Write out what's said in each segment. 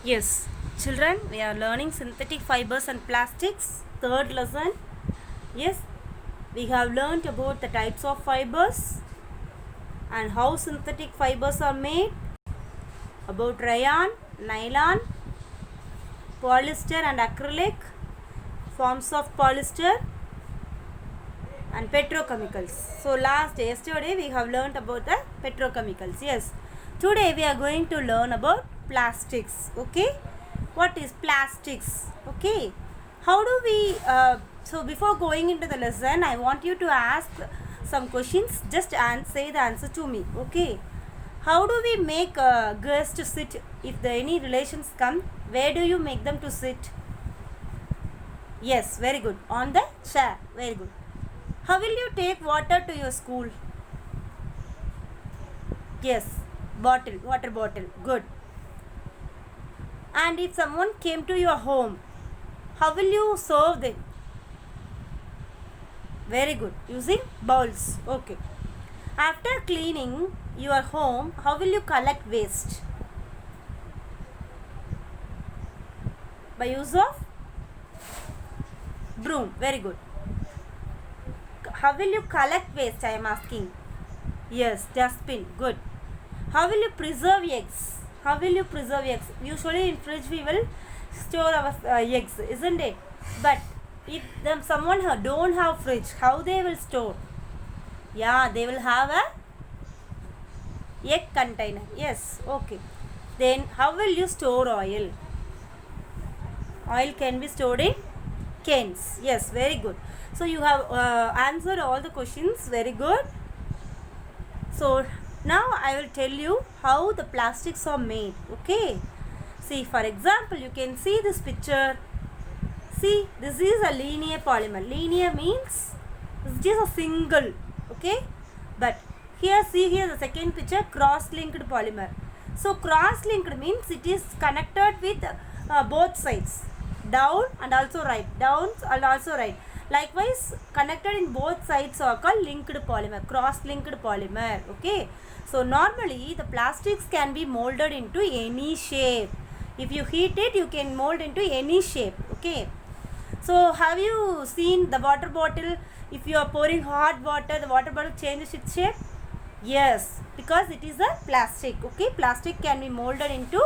Yes, children, we are learning synthetic fibers and plastics, third lesson. Yes, we have learned about the types of fibers and how synthetic fibers are made, about rayon, nylon, polyester and acrylic, forms of polyester and petrochemicals. So yesterday we have learned about the petrochemicals. Yes, today we are going to learn about plastics. Okay, what is plastics? Okay, how do we so before going into the lesson, I want you to ask some questions. Just say the answer to me. Okay, how do we make girls to sit? If the any relations come, where do you make them to sit? Yes, very good, on the chair. Very good. How will you take water to your school? Yes, bottle, water bottle. Good. And if someone came to your home, how will you serve them? Very good. Using bowls. Okay. After cleaning your home, how will you collect waste? By use of broom. Very good. How will you collect waste? I am asking. Yes, dustbin. Good. How will you preserve eggs? How will you preserve eggs? Usually in fridge we will store our eggs, isn't it? But if someone don't have fridge, how they will store? Yeah, they will have a egg container. Yes, okay. Then how will you store oil? Oil can be stored in cans. Yes, very good. So you have answered all the questions. Very good. So now I will tell you how the plastics are made. Okay. See, for example, you can see this picture. See, this is a linear polymer. Linear means it is a single. Okay. But here, see here the second picture, cross-linked polymer. So cross-linked means it is connected with both sides, down and also right, down and also right. Likewise, connected in both sides are called linked polymer, cross-linked polymer. Okay. So normally the plastics can be molded into any shape. If you heat it, you can mold into any shape. Okay. So have you seen the water bottle? If you are pouring hot water, the water bottle changes its shape. Yes, because it is a plastic. Okay, plastic can be molded into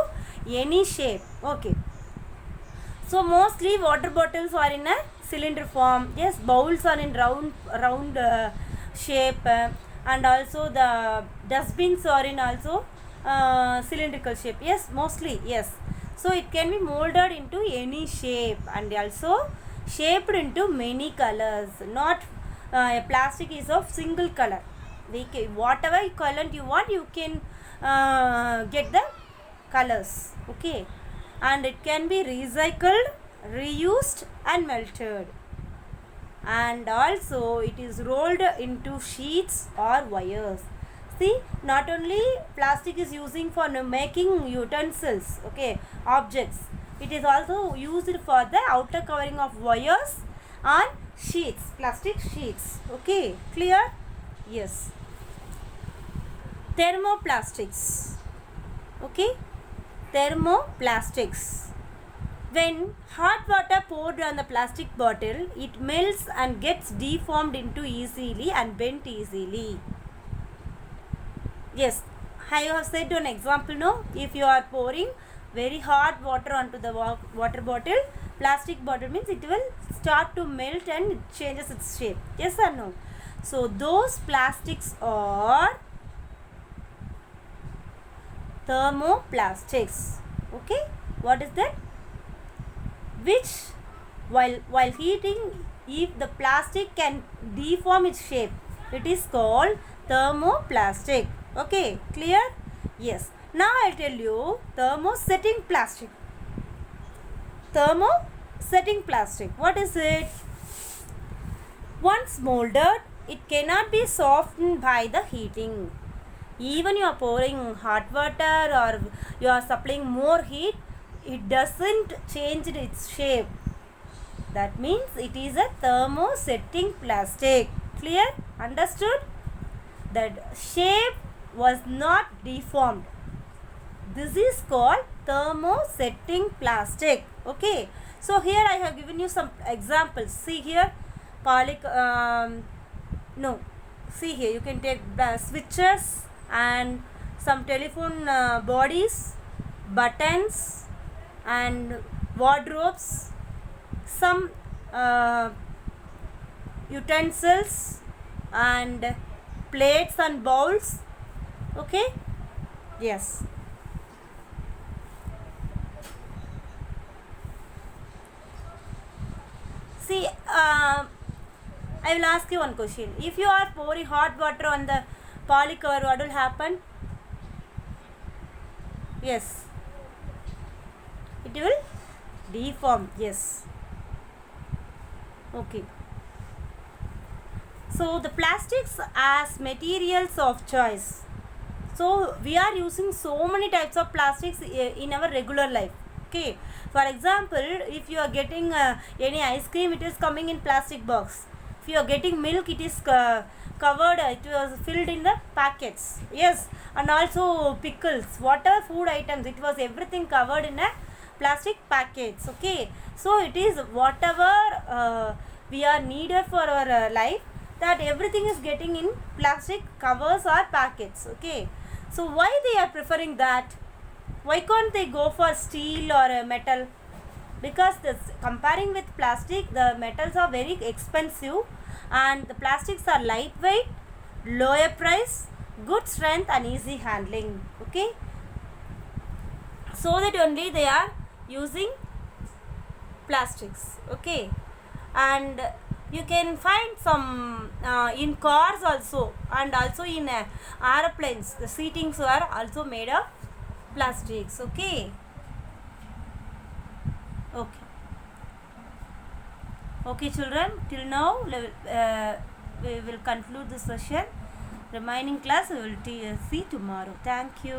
any shape. Okay. So mostly water bottles are in a cylinder form. Yes, bowls are in round shape, and also the dustbins are in also cylindrical shape. Yes, mostly yes. So it can be molded into any shape and also shaped into many colors. Not plastic is of single color. Whatever color you want, you can get the colors. Okay. And it can be recycled, reused and melted, and also it is rolled into sheets or wires. See, not only plastic is using for making utensils, okay, objects, it is also used for the outer covering of wires and sheets, plastic sheets. Okay, clear? Yes. Thermoplastics. Okay, thermoplastics. When hot water poured on the plastic bottle, it melts and gets deformed into easily and bent easily. Yes, I have said an example. No, if you are pouring very hot water onto the water bottle, plastic bottle means it will start to melt and it changes its shape. Yes or no? So those plastics are thermoplastics. Okay, what is that? Which while heating, if the plastic can deform its shape, it is called thermoplastic. Okay, clear? Yes. Now I'll tell you thermosetting plastic. Thermosetting plastic, what is it? Once molded, it cannot be softened by the heating. Even you are pouring hot water or you are supplying more heat, it doesn't change its shape. That means it is a thermosetting plastic. Clear? Understood? That shape was not deformed. This is called thermosetting plastic. Okay, so here I have given you some examples. See here, no, see here, you can take switches and some telephone bodies, buttons and wardrobes, some utensils and plates and bowls. Okay, yes. See, I will ask you one question. If you are pouring hot water on the poly cover, what will happen? Yes, it will deform. Yes. Okay. So the plastics as materials of choice. So we are using so many types of plastics in our regular life. Okay, for example, if you are getting any ice cream, it is coming in plastic box. If you are getting milk, it is covered, it was filled in the packets. Yes, and also pickles, whatever food items, it was everything covered in a plastic packets. Okay, so it is whatever we are needed for our life, that everything is getting in plastic covers or packets. Okay, so why they are preferring that? Why can't they go for steel or metal? Because this, comparing with plastic, the metals are very expensive and the plastics are lightweight, lower price, good strength and easy handling. Okay, so that only they are using plastics. Okay, and you can find some in cars also, and also in aeroplanes, the seatings are also made of plastics. Okay, okay children, till now we will conclude the session. Remaining class we will see tomorrow. Thank you.